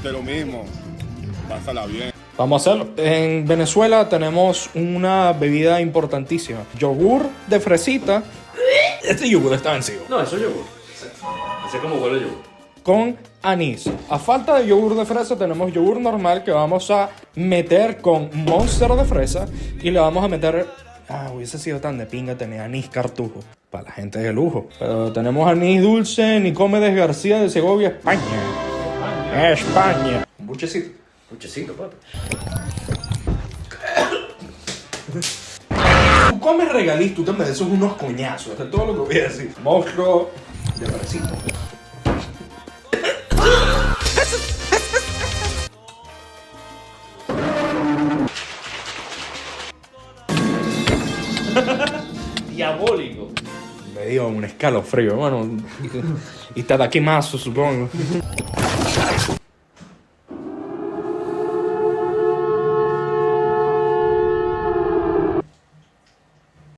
Siente lo mismo. Pásala bien. Vamos a hacerlo. En Venezuela tenemos una bebida importantísima. Yogur de fresita. Este yogur está vencido. No, eso es yogur. Ese es como huele yogur. Con anís. A falta de yogur de fresa tenemos yogur normal que vamos a meter con Monster de fresa y le vamos a meter... hubiese sido tan de pinga tener anís cartujo para la gente de lujo. Pero tenemos anís dulce Nicomedes García de Segovia, España. España. Un buchecito. Muchecito, papi. Tú comes regaliz, tú te mereces unos coñazos. Esto es todo lo que voy a decir. Monstruo de fresita. Diabólico. Me dio un escalofrío, bueno. Y Tadakimasu, supongo.